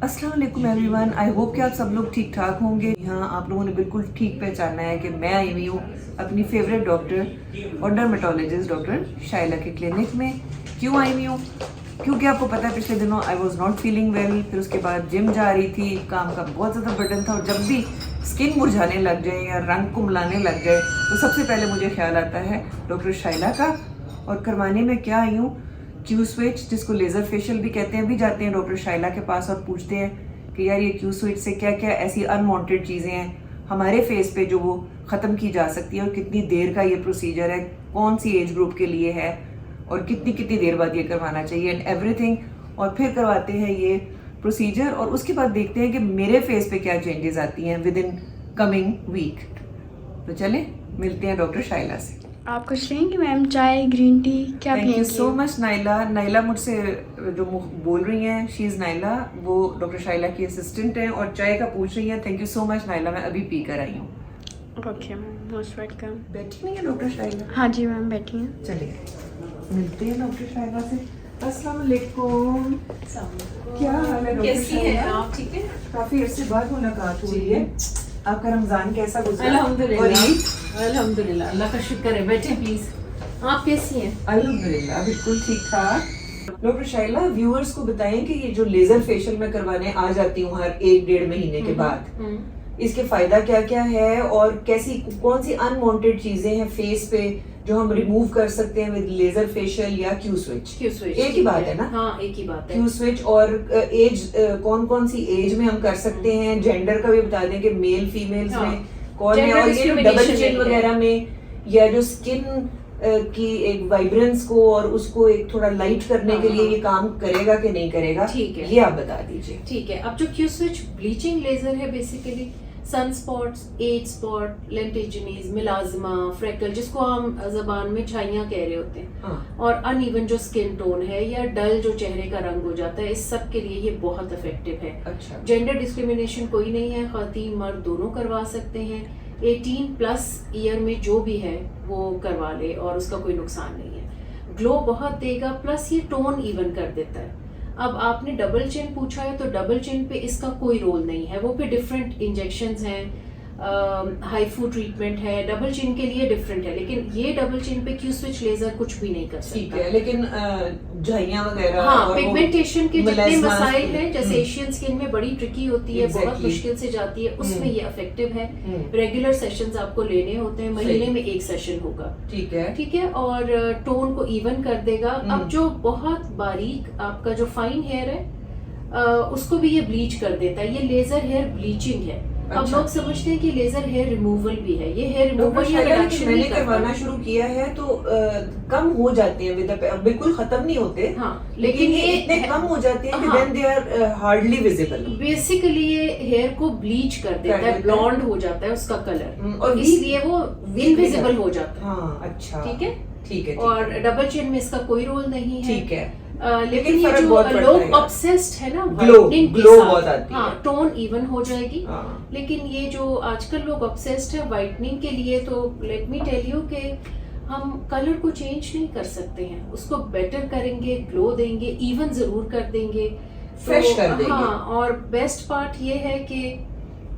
अस्सलाम वालेकुम everyone. I hope कि आप सब लोग ठीक ठाक होंगे। यहाँ आप लोगों ने बिल्कुल ठीक पहचाना है कि मैं आई हुई हूँ अपनी फेवरेट डॉक्टर और डर्मेटोलॉजिस्ट डॉक्टर शाइला के क्लिनिक में। क्यों आई हुई हूँ? क्योंकि आपको पता है पिछले दिनों I was not feeling well, फिर उसके बाद जिम जा रही थी, काम का बहुत ज़्यादा बर्डन था और जब भी स्किन मुरझाने लग जाए या रंग कुमलाने लग जाए तो सबसे पहले मुझे ख्याल आता है डॉक्टर शाइला का। और करवाने में क्या आई हूँ, क्यू स्विच, जिसको लेज़र फेशियल भी कहते हैं। भी जाते हैं डॉक्टर शाइला के पास और पूछते हैं कि यार ये क्यू स्विच से क्या क्या ऐसी अनवांटेड चीज़ें हैं हमारे फेस पे जो वो ख़त्म की जा सकती है और कितनी देर का ये प्रोसीजर है, कौन सी एज ग्रुप के लिए है और कितनी कितनी देर बाद ये करवाना चाहिए एंड एवरीथिंग। और फिर करवाते हैं ये प्रोसीजर और उसके बाद देखते हैं कि मेरे फेस पे क्या चेंजेस आती हैं विद इन कमिंग वीक। तो चलें मिलते हैं डॉक्टर शाइला से। आप कुछ लेंगे मैम? चाय, ग्रीन टी, क्या थैंक यू पियेंगी? So much Naila. नाइला मुझसे जो बोल रही हैं, शी इज़ नाइला, वो डॉक्टर शाइला की असिस्टेंट हैं और चाय का पूछ रही हैं। Thank you so much Naila, मैं अभी पी कर आई हूँ। Okay ma'am, most welcome. बैठी नहीं है डॉक्टर शाइला? हाँ जी मैम, बैठी हैं। चलिए मिलते हैं डॉक्टर शाइला से। अस्सलाम वालेकुम। क्या हाल है डॉक्टर कैसी हैं शाइला? आप? ठीक है, काफी अरसे बाद मुलाकात हुई है। आपका रमजान कैसा गुजरा? और अल्हम्दुलिल्लाह। ईद? अल्हम्दुलिल्लाह, अल्लाह का शुक्र है। बैठे प्लीज। आप कैसी हैं? अल्हम्दुलिल्लाह बिल्कुल ठीक ठाक। डॉक्टर शाइला, व्यूअर्स को बताएं कि ये जो लेजर फेशियल मैं करवाने आ जाती हूँ हर 1-1.5 महीने के बाद, इसके फायदा क्या क्या है और कैसी कौन सी अनवांटेड चीजें हैं फेस पे जो हम रिमूव कर सकते हैं विद लेजर फेशियल या क्यू स्विच? क्यू स्विच एक ही बात है ना? हाँ, एक ही बात है। क्यू स्विच और एज, कौन कौन सी एज में हम कर सकते हैं? जेंडर का भी बता दें कि मेल फीमेल्स हाँ, में कौन है, gender और ये डबल discrimination चिन नहीं वगैरह में या जो स्किन की एक वाइब्रेंस को और उसको एक थोड़ा लाइट करने के लिए ये काम करेगा कि नहीं करेगा, ठीक है, ये आप बता दीजिए। ठीक है। अब जो क्यू स्विच ब्लीचिंग लेजर है, basically sun spots, age spot, lentigines, melasma, freckle, जिसको हम जबान में छाइयां कह रहे होते हैं, हाँ। और अनइवन जो स्किन टोन है या डल जो चेहरे का रंग हो जाता है, इस सब के लिए ये बहुत इफेक्टिव है। अच्छा। जेंडर डिस्क्रिमिनेशन कोई नहीं है, खातीन मर्द दोनों करवा सकते हैं। 18+ ईयर में जो भी है वो करवा ले और उसका कोई नुकसान नहीं है। ग्लो बहुत देगा, प्लस ये टोन इवन कर देता है। अब आपने डबल चिन पूछा है, तो डबल चिन पे इसका कोई रोल नहीं है, वो पे डिफरेंट इंजेक्शंस हैं, हाइफू ट्रीटमेंट है, डबल चिन के लिए डिफरेंट है, लेकिन ये डबल चिन पे क्यू स्विच लेजर कुछ भी नहीं कर ठीक सकता। है, लेकिन झाइयां वगैरह हाँ, और पिगमेंटेशन के जितने melasma मसाइल हैं, जैसे हम्म। एशियन स्किन में बड़ी ट्रिकी होती है, बहुत Exactly. मुश्किल से जाती है, उसमें हम्म। ये इफेक्टिव है। हम्म। रेगुलर सेशंस आपको लेने होते हैं, महीने में एक सेशन होगा, ठीक है। ठीक है, और टोन को इवन कर देगा। अब जो बहुत बारीक आपका जो फाइन हेयर है, उसको भी ये ब्लीच कर देता है। ये लेजर हेयर ब्लीचिंग है। अब अच्छा। लोग समझते हैं कि लेजर हेयर रिमूवल भी है, ये हेयर डॉक्टर रिमूवल या शाइला, रिडक्शन मैंने नहीं करवाना करता। शुरू किया है तो कम हो जाते हैं बिल्कुल खत्म नहीं होते। हाँ, लेकिन ये इतने कम हो जाते हैं कि हाँ। Then they are hardly visible. Basically ये हेयर को ब्लीच कर देता कर है, देता है। ब्लॉन्ड हो जाता है उसका कलर, और इसलिए वो इनविजिबल हो जाता है। हाँ, अच्छा, ठीक है, ठीक है। और डबल चिन में इसका कोई रोल नहीं है। ठीक है, लेकिन ये फर्क जो बहुत पड़ता लोग है। ऑब्सेस्ड है ना ग्लो whitening के ग्लो साथ, बहुत आती है। हाँ, टोन इवन हो जाएगी। हाँ। लेकिन ये जो आजकल लोग ऑब्सेस्ड है वाइटनिंग के लिए, तो लेट मी टेल यू कि हम कलर को चेंज नहीं कर सकते हैं, उसको बेटर करेंगे, ग्लो देंगे, इवन जरूर कर देंगे, फ्रेश कर देंगे। हाँ, और बेस्ट पार्ट ये है कि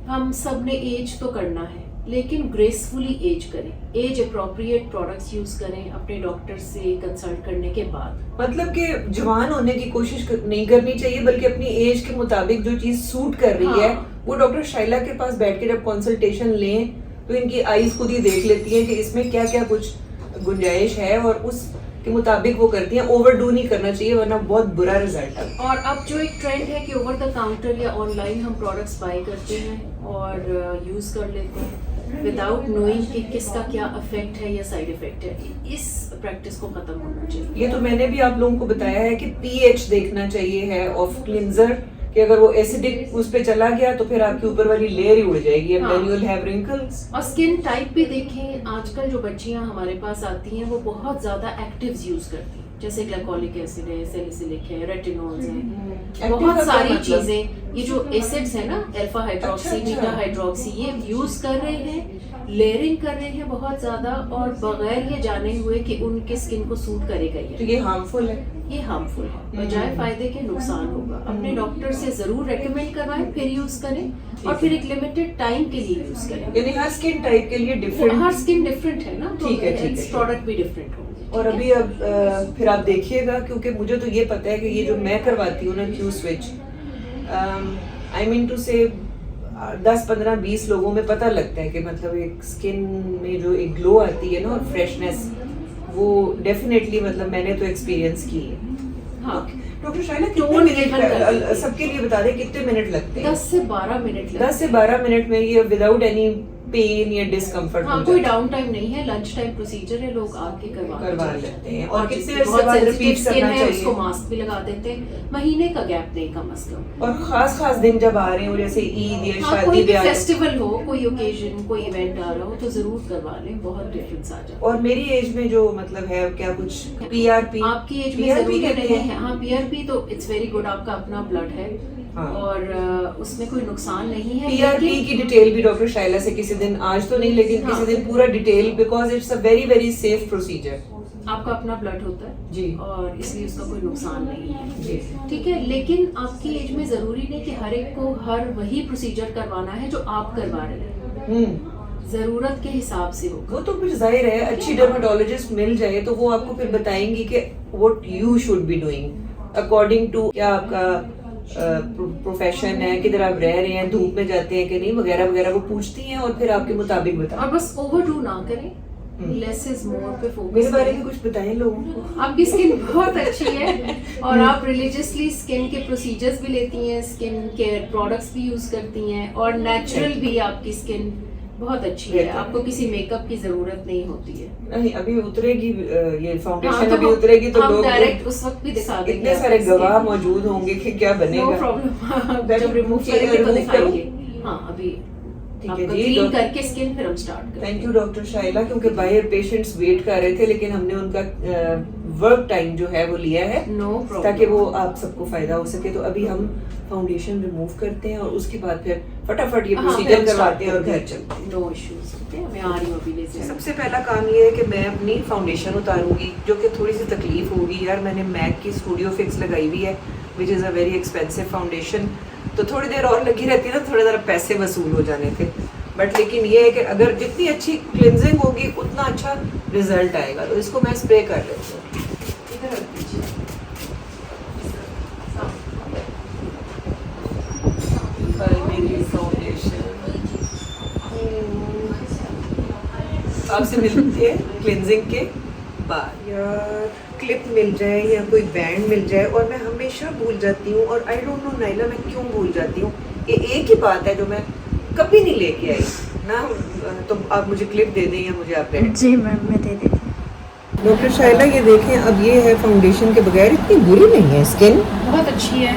हम सब ने एज तो करना है, लेकिन ग्रेसफुली एज करें, एज अप्रोप्रिएट प्रोडक्ट्स यूज करें अपने डॉक्टर से कंसल्ट करने के बाद। मतलब कि जवान होने की कोशिश नहीं करनी चाहिए, बल्कि अपनी एज के मुताबिक जो चीज सूट कर रही है वो डॉक्टर शाइला के पास बैठ के जब कंसल्टेशन लें तो इनकी आईज खुद ही देख लेती हैं कि इसमें क्या क्या कुछ गुंजाइश है और उस के मुताबिक वो करती हैं। ओवरडू नहीं करना चाहिए वरना बहुत बुरा रिजल्ट है। और अब जो एक ट्रेंड है कि ओवर द काउंटर या ऑनलाइन हम प्रोडक्ट्स बाय करते हैं और यूज कर लेते हैं विदाउट नोइंग कि किसका क्या इफेक्ट है या साइड इफेक्ट है, इस प्रैक्टिस को खत्म होना चाहिए। ये तो मैंने भी आप लोगों को बताया है कि पीएच देखना चाहिए है ऑफ क्लिंजर, कि अगर वो एसिडिक उस पे चला गया तो फिर आपकी ऊपर वाली लेयर ही उड़ जाएगी and then you will have wrinkles. और स्किन टाइप भी देखें, आजकल जो बच्चियां हमारे पास आती हैं वो बहुत ज्यादा एक्टिव्स यूज करती हैं, जैसे ग्लाइकोलिक एसिड है, सैलिसिलिक है, रेटिनॉल्स है, Active बहुत का सारी मतलब? चीजें, ये जो एसिड्स है ना, अल्फा हाइड्रोक्सी, अच्छा। बीटा हाइड्रोक्सी, ये यूज कर रहे हैं, लेयरिंग कर रहे हैं बहुत ज्यादा, और बगैर ये जाने हुए कि उनके स्किन को सूट करेगा तो ये ये हार्मफुल है। ये हार्मफुल है, बजाय फायदे के नुकसान होगा। अपने डॉक्टर से जरूर रेकमेंड करवाएं, फिर यूज करें, और फिर एक लिमिटेड टाइम के लिए यूज करें। यानी हर स्किन टाइप के लिए वो डिफरेंट। हर स्किन डिफरेंट है ना, तो ठीक है, ठीक है। प्रोडक्ट भी डिफरेंट होंगे। और ठीक अभी है? अब फिर आप देखिएगा, क्योंकि मुझे तो ये पता है कि ये जो मैं करवाती हूँ ना Q switch, I mean two से 10-15-20 लोगों में पता लगता है कि मतलब एक स्किन में जो एक ग्लो आती है ना और फ्रेशनेस, वो डेफिनेटली मतलब मैंने तो एक्सपीरियंस की है। हाँ, डॉक्टर शाइला Tone कितने even कर देती मिनट है। सबके लिए बता दें कितने मिनट लगते हैं? 10 से 12 मिनट 10 से 12 मिनट में ये विदाउट एनी पेन या डिस्कम्फर्ट हाँ, कोई डाउन टाइम नहीं है, लंच टाइम प्रोसीजर है, लोग आके करवा लेते हैं। और कितने जिसकी देर से बहुत बाद सेंसिटिव रिपीट स्किन करना है चाहिए? उसको मास्क भी लगा देते हैं, महीने का गैप नहीं कम अज कम। और खास दिन जब आ रहे हो, जैसे ईद या हाँ, शादी कोई भी ब्याह, फेस्टिवल हो, कोई ओकेजन, कोई इवेंट आ रहा हो तो जरूर करवा लें, बहुत डिफरेंस आ जाए। और मेरी एज में जो मतलब है क्या कुछ पीआरपी, आपकी एज में PRP जरूरी कहते नहीं हैं। है। हाँ, पीआरपी तो इट्स वेरी गुड, आपका अपना ब्लड है। हाँ। और उसमें कोई नुकसान नहीं है। पीआरपी लेकिन- की डिटेल भी डॉक्टर शाइला से किसी दिन, आज तो नहीं लेकिन हाँ। किसी दिन पूरा detail, because it's a very very safe procedure. आपका अपना ब्लड होता है जी। और इसलिए उसका कोई नुकसान नहीं है। जी। ठीक है, लेकिन आपकी एज में जरूरी नहीं कि हर एक को हर वही प्रोसीजर करवाना है जो आप करवा रहे हैं, जरूरत के हिसाब से होगा। वो तो कुछ जाहिर है, अच्छी डर्मेटोलॉजिस्ट मिल जाए तो वो आपको फिर बताएंगी कि what you should be doing according to क्या आपका प्रोफेशन है, किधर आप रह रहे हैं, धूप में जाते हैं कि नहीं, वगैरह वगैरह वो पूछती हैं और फिर आपके मुताबिक और बताएं। बस ओवरडू ना करें, लेस इज मोर पे फोकस मेरे बारे करें। में कुछ बताएं लोगों को। आपकी स्किन बहुत अच्छी है और आप रिलीजियसली स्किन के प्रोसीजर्स भी लेती हैं, स्किन केयर प्रोडक्ट्स भी यूज करती हैं, और नेचुरल भी आपकी स्किन बहुत अच्छी है, आपको किसी मेकअप की जरूरत नहीं होती है। नहीं, अभी उतरेगी ये हाँ, फाउंडेशन, तो अभी उतरेगी तो हम लोग डायरेक्ट उस वक्त भी दिखा देंगे। इतने सारे गवाह मौजूद होंगे कि क्या बनेगा। नो प्रॉब्लम, Then जब रिमूव ठीक है, करेंगे तो remove दिखाएंगे। हाँ, अभी ठीक है आपका जी, क्लीन डॉक्टर- करके स्किन फिर हम स्टार्ट करेंगे। थैंक यू डॉक्टर शाइला, क्योंकि बाहर पेशेंट्स वेट कर रहे थे, लेकिन हमने उनका वर्क टाइम जो है वो लिया है नो प्रॉब्लम, ताकि वो आप सबको फायदा हो सके। तो अभी हम फाउंडेशन रिमूव करते हैं और उसके बाद फिर फटाफट ये हाँ, प्रोसीजर फिर हम करवाते हैं और start घर करते चलते हैं। No issues. ठीक है, मैं आ रही हूँ अभी लेते सबसे पहला काम ये है कि मैं अपनी फाउंडेशन उतारूंगी, जो कि थोड़ी सी तकलीफ होगी यार। मैंने मैक की स्टूडियो फिक्स लगाई हुई है, which is a very expensive foundation, तो थोड़ी देर और लगी रहती है ना, थोड़े ज़रा पैसे वसूल हो जाने थे। बट लेकिन ये है कि अगर जितनी अच्छी क्लिनजिंग होगी उतना अच्छा रिजल्ट आएगा। तो इसको मैं स्प्रे कर लेती हूँ। इधर रख दीजिए। मेरी फाउंडेशन आपसे मिलती है क्लिनजिंग के बाद। यार क्लिप मिल जाए या कोई बैंड मिल जाए, और मैं हमेशा भूल जाती हूँ, और आई डोंट नो नाइला मैं क्यों भूल जाती हूँ। ये एक ही बात है जो मैं कभी नहीं लेके आई ना। तो आप मुझे क्लिप दे दें या मुझे आप बैंड। जी मैम, मैं दे देती हूँ। डॉक्टर शाइला ये देखें, अब ये है फाउंडेशन के बगैर इतनी बुरी नहीं है स्किन, बहुत अच्छी है।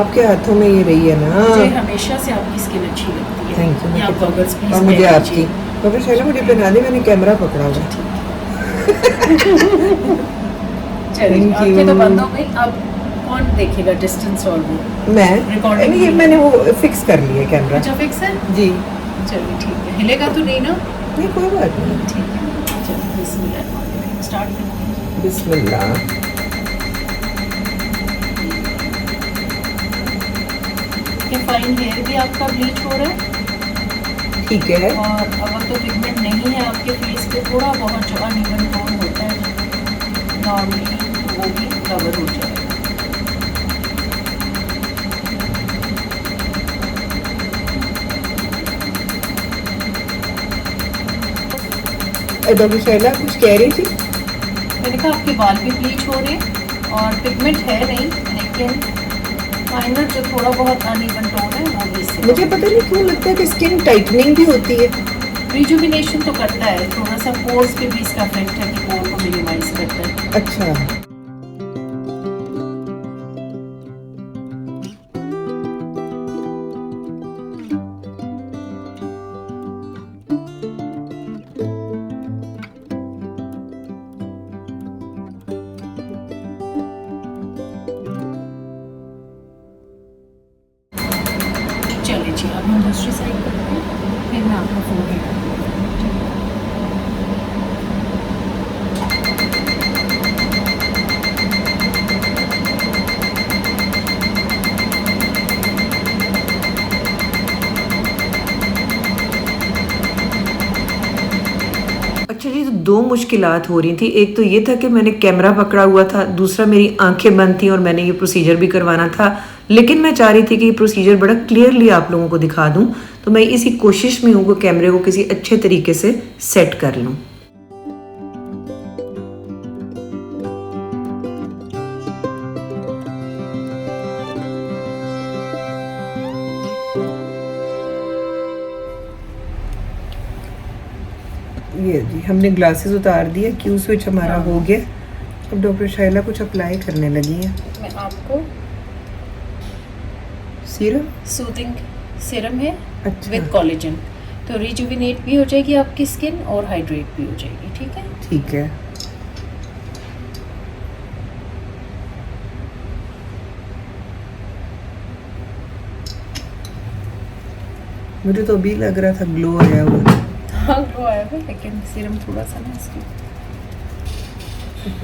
आपके हाथों में ये रही है ना। मुझे हमेशा से आपकी स्किन अच्छी लगती है। Thank you. ये आप goggles please और मुझे पहन आपकी। लीजिए। डॉक्टर शाइला मुझे पहना दे, मैंने कैमरा पकड़ा हुआ। चलिए, Thank आपके तो you. बंद हो गई, अब कौन देखेगा डिस्टेंस और वो? मैं Recording नहीं, ये की। मैंने वो फिक्स कर लिया कैमरा। अच्छा फिक्स है, जी चलिए ठीक है। हिलेगा तो नहीं ना? नहीं, कोई बात नहीं। ठीक है, चलिए बिस्मिल्लाह स्टार्ट करते हैं। बिस्मिल्लाह। ये फाइन हेयर भी आपका ब्लीच हो रहा है, ठीक है। और अगर तो पिगमेंट नहीं है आपके फेस पे, थोड़ा बहुत जो अनइवन टोन होता है नॉर्मली, तो वो भी कवर हो जाएगा। डॉक्टर शाइला कुछ कह रही थी? मैंने कहा आपके बाल भी ब्लीच हो रहे हैं और पिगमेंट है नहीं, लेकिन माइनर जो थोड़ा बहुत अनइवन टोन है वो भी इससे मुझे पता नहीं क्यों लगता है कि स्किन टाइटनिंग भी होती है। रिजुविनेशन तो करता है, थोड़ा सा पोर्स पे भी इसका इफेक्ट है कि पोर को मिनिमाइज करता है। अच्छा, जी अब हम दूसरी साइड करते हैं, फिर मैं आपका फोरहेड अच्छा जी, तो दो मुश्किलात हो रही थी। एक तो ये था कि मैंने कैमरा पकड़ा हुआ था, दूसरा मेरी आंखें बंद थी और मैंने ये प्रोसीजर भी करवाना था, लेकिन मैं चाह रही थी कि ये प्रोसीजर बड़ा क्लियरली आप लोगों को दिखा दूं, तो मैं इसी कोशिश में हूँ कि कैमरे को किसी अच्छे तरीके से सेट कर लूँ। ये जी हमने ग्लासेस उतार दिए, क्यू स्विच हमारा हो गया। अब डॉक्टर शाइला कुछ अप्लाई करने लगी हैं। मैं आपको सीरम सूदिंग सीरम है अच्छा विद कोलेजन, तो रिजुविनेट भी हो जाएगी आपकी स्किन और हाइड्रेट भी हो जाएगी। ठीक है, ठीक है। मुझे तो अभी लग रहा था ग्लो आया हुआ। हाँ ग्लो आया है, लेकिन सीरम थोड़ा सा ना इसकी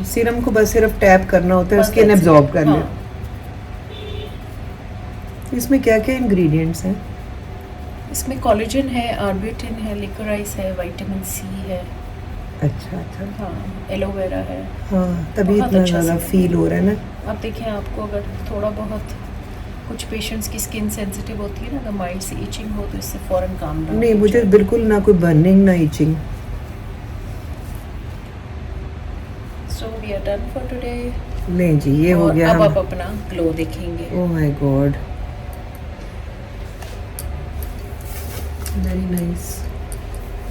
सीरम को बस सिर्फ टैप करना होता है, बस स्किन that's it। एब्जॉर्ब कर ले। हाँ। इसमें क्या क्या इंग्रेडिएंट्स हैं? इसमें कोलेजन है, आर्बिटिन है, लिकोराइस है, विटामिन सी है, अच्छा अच्छा, हाँ एलोवेरा है। हाँ तभी बहुत इतना अच्छा ज़्यादा सीरम फील हो रहा है ना। अब देखिए आपको अगर थोड़ा बहुत कुछ पेशेंट्स की स्किन सेंसिटिव होती है ना, अगर माइल्ड सी इचिंग हो तो इससे फौरन काम डाउन। नहीं मुझे बिल्कुल ना कोई बर्निंग ना itching. So we are done for today. नहीं जी ये हो गया। अब आप अपना ग्लो देखेंगे। Oh my God, very nice.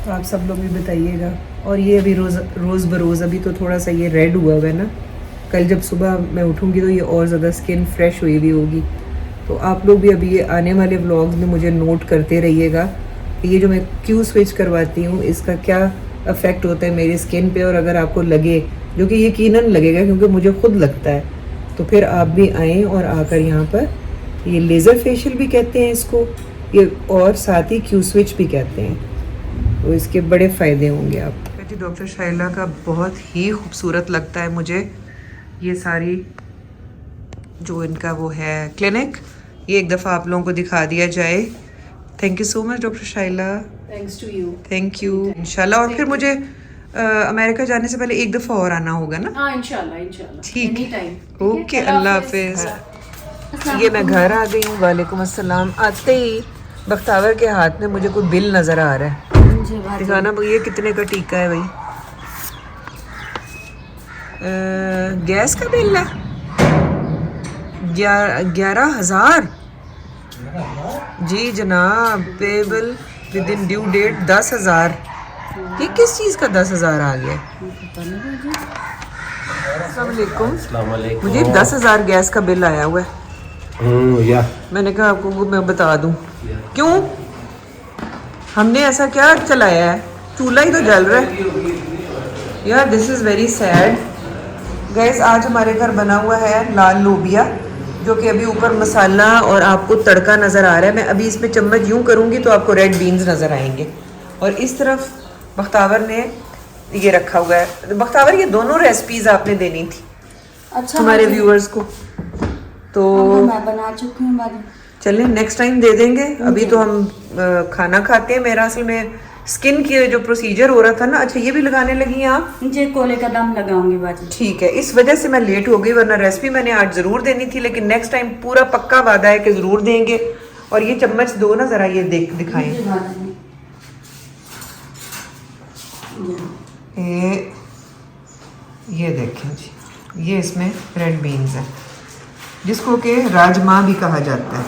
तो आप सब लोग भी बताइएगा। और ये अभी रोज़ बरोज़ अभी तो थोड़ा सा ये रेड हुआ हुआ है ना, कल जब सुबह मैं उठूँगी तो ये और ज़्यादा स्किन फ्रेश हुई हुई होगी। तो आप लोग भी अभी ये आने वाले व्लॉग्स में मुझे नोट करते रहिएगा कि ये जो मैं क्यू स्विच करवाती हूँ इसका क्या अफेक्ट होता है मेरी स्किन पे। और अगर आपको लगे, जो कि यकीनन लगेगा क्योंकि मुझे खुद लगता है, तो फिर आप भी आएँ और आकर यहाँ पर, ये लेज़र फेशियल भी कहते हैं इसको ये, और साथ ही क्यू स्विच भी कहते हैं, तो इसके बड़े फ़ायदे होंगे आप। जी डॉक्टर शाइला का बहुत ही खूबसूरत लगता है मुझे ये सारी जो इनका वो है क्लिनिक, ये एक दफ़ा आप लोगों को दिखा दिया जाए। Thank you so much doctor Shaila. Thanks to you. Thank you. इंशाल्लाह। और फिर मुझे अमेरिका जाने से पहले एक दफ़ा और आना होगा ना? हाँ इंशाल्लाह इंशाल्लाह, ठीक एनी है। टाइम। ओके, अल्लाह हाफिज़। ये मैं घर आ गई हूँ। वालेकुम अस्सलाम। आते ही बख्तावर के हाथ में मुझे कोई बिल नज़र आ रहा है। दिखाना भैया कितने का टीका है भाई? गैस का बिल है 11,000। जी जनाब, payable within due date 10,000। ये किस चीज़ का 10,000 आ गया? अस्सलाम वालेकुम। मुझे 10,000 गैस का बिल आया हुआ है। मैंने कहा आपको मैं बता दूं। क्यों? हमने ऐसा क्या चलाया है? चूल्हा ही तो जल रहा है यार। This is very sad guys. आज हमारे घर बना हुआ है लाल लोबिया, जो कि अभी ऊपर मसाला और आपको तड़का नज़र आ रहा है। मैं अभी इसमें चम्मच यूँ करूँगी तो आपको रेड बीन्स नज़र आएंगे। और इस तरफ बख्तावर ने ये रखा हुआ है। बख्तावर ये दोनों रेसिपीज़ आपने देनी थी अच्छा हमारे व्यूअर्स को, तो मैं बना चुकी हूँ बाद में। चलें नेक्स्ट टाइम दे देंगे। अभी तो हम खाना खाते हैं। मेरा असल में स्किन की जो प्रोसीजर हो रहा था ना, अच्छा ये भी लगाने लगी हैं आप? जी कोले का दाम लगाऊंगी बाद में। ठीक है, इस वजह से मैं लेट हो गई, वरना रेसिपी मैंने आज ज़रूर देनी थी, लेकिन नेक्स्ट टाइम पूरा पक्का वादा है कि ज़रूर देंगे। और ये चम्मच दो ना ज़रा, ये दिखाएं। जी, बाद में। ये देखें जी, ये इसमें रेड बीन्स है, जिसको कि राजमा भी कहा जाता है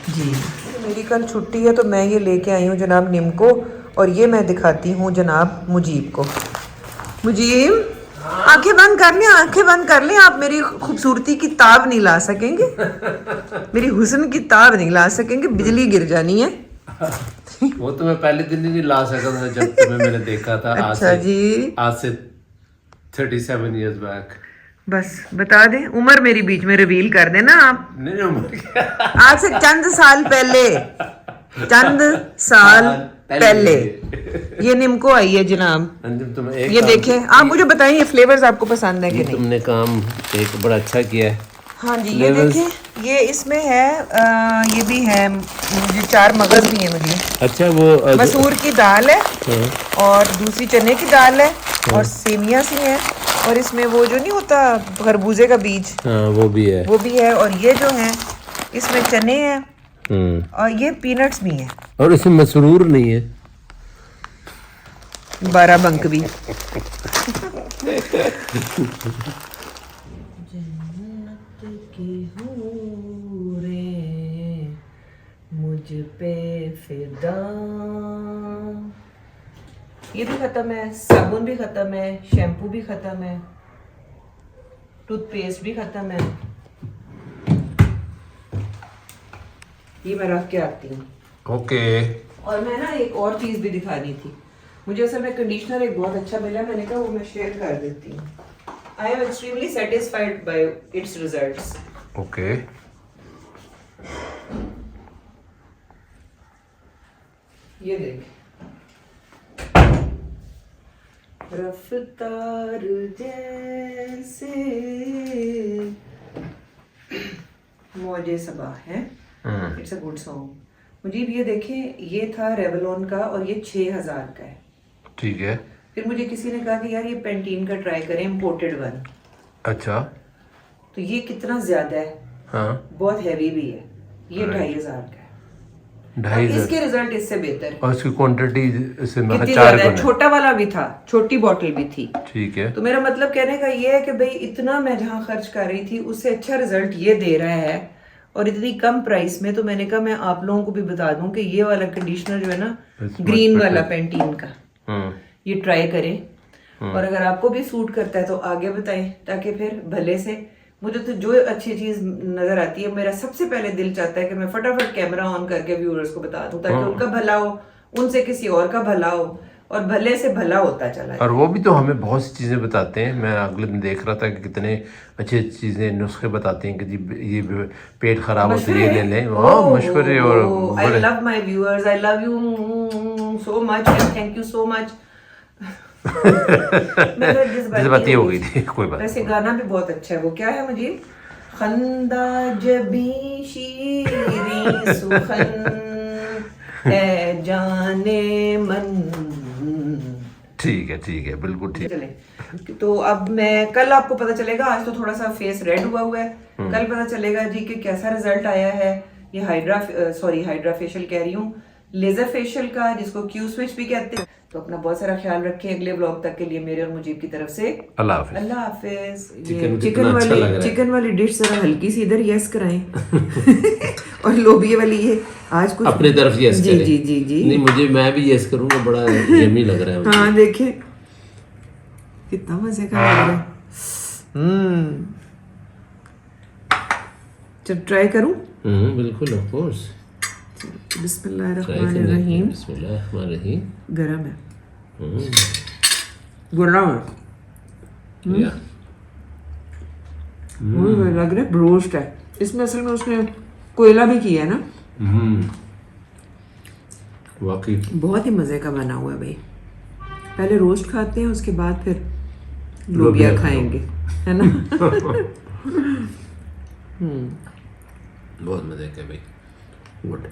जी। मेरी कल छुट्टी है तो मैं ये लेके आई हूँ जनाब निम्को, और ये मैं दिखाती हूँ जनाब मुजीब को। मुजीब आंखें बंद कर लें, आंखें बंद कर लें। आप मेरी खूबसूरती की ताब नहीं ला सकेंगे, मेरी हुस्न की ताब नहीं ला सकेंगे, बिजली गिर जानी है। वो तो मैं पहले दिन ही नहीं ला सका था जब तुम्हें मैंने देखा था। अच्छा जी, आज से 37 years back। बस बता दें, उम्र मेरी बीच में रिवील कर देना आप। नहीं उम्र क्या आज से चंद साल पहले, चंद साल पहले ये निम्को आई है जनाब। अंजुम तुम एक ये देखें, आप मुझे बताएं ये फ्लेवर्स आपको पसंद है कि नहीं? तुमने काम एक बड़ा अच्छा किया है। हाँ जी, ये देखें, ये इसमें है ये भी है, मुझे 4 मगज भी है मुझे। अच्छा वो मसूर की दाल है और दूसरी चने की दाल है और सेमिया सी है और इसमें वो जो नहीं होता खरबूजे का बीज, हाँ वो भी है, वो भी है। और ये जो है इसमें चने हैं और ये पीनट्स भी हैं और इसमें मसरूर नहीं है, 12 बंक भी। मुझ पे फिदा। ये भी खत्म है, साबुन भी खत्म है, शैम्पू भी खत्म है, टूथपेस्ट भी खत्म है। ये मैं रख के आती हूँ। ओके। और मैं ना एक और चीज भी दिखानी थी, मुझे असल में कंडीशनर एक बहुत अच्छा मिला, मैंने कहा वो मैं शेयर कर देती हूँ। I am extremely satisfied by it's results. Okay. ये देख, रफ्तार जैसे मौजे सबा है, इट्स अ गुड सॉन्ग। मुझे ये देखें, ये था रेवलॉन का और ये 6000 का है। ठीक है। फिर मुझे किसी ने कहा कि यार ये पेंटीन का ट्राई करें, इम्पोर्टेड वन। अच्छा। तो ये कितना ज्यादा है, हाँ बहुत हैवी भी है, ये 2500 का है। 2500। इसके रिजल्ट इससे बेहतर है। और इसकी क्वांटिटी इससे कितनी 4 ज्यादा है, गुना। छोटा वाला भी था, छोटी बॉटल भी थी। ठीक है। तो मेरा मतलब कहने का ये है कि भाई इतना मैं जहाँ खर्च कर रही थी उससे अच्छा रिजल्ट ये दे रहा है और इतनी कम प्राइस में। तो मैंने कहा मैं आप लोगों को भी बता दूं कि ये वाला कंडीशनर जो है ना, ग्रीन वाला पेंटीन का, ये ट्राई करें और अगर आपको भी सूट करता है तो आगे बताएं, ताकि फिर भले से मुझे तो जो अच्छी चीज नजर आती है, मेरा सबसे पहले दिल चाहता है कि मैं फटाफट कैमरा ऑन करके व्यूअर्स को बता दूं, ताकि उनका भला हो, उनसे किसी और का भला हो और भले से भला होता चला है। और वो भी तो हमें बहुत सी चीज़ें बताते हैं। मैं अगले दिन देख रहा था कि कितने अच्छी चीज़ें नुस्खे बताते हैं कि जी ये पेट खराब हो तो ये ले लें। हाँ मशवरे। और I love my viewers, I love you so much and thank you so much. जज्बाती हो गई थी, कोई बात। वैसे गाना भी बहुत अच्छा है, वो क्या है मुझे, खंदा जबी शीरी सुखन ए जाने मन। ठीक है बिल्कुल ठीक। चले तो अब मैं कल आपको पता चलेगा, आज तो थोड़ा सा फेस रेड हुआ है, कल पता चलेगा जी कि कैसा रिजल्ट आया है। ये हाइड्रा फेशियल कह रही हूँ, लेजर फेशियल का, जिसको क्यू स्विच भी कहते हैं। तो अपना बहुत सारा ख्याल रखें। अगले ब्लॉग तक के लिए मेरे और मुजीब की तरफ से अल्लाह हाफिज। अल्लाह हाफिज। चिकन चिकन वाली डिश जरा हल्की सी इधर यस कराएं और लोबिये वाली ये आज कुछ अपनी तरफ यस जी करें। जी जी जी नहीं मुझे, मैं भी यस करूंगा, बड़ा यम्मी लग रहा है मुझे। हाँ देखें कितना मजे का लग रहा है। जब ट्राई करूं, बिल्कुल ऑफ कोर्स। बिस्मिल्लाहिर्रहमानिर्रहीम। बिस्मिल्लाहिर्रहमानिर्रहीम। गरम है, गरम है, या लग रहा है ब्रोस्ट है। इसमें असल में उसने कोयला भी किया है ना। वाकई बहुत ही मजे का बना हुआ है भाई। पहले रोस्ट खाते हैं, उसके बाद फिर लोबिया खाएंगे, है ना। बहुत मजे का भाई, गुड।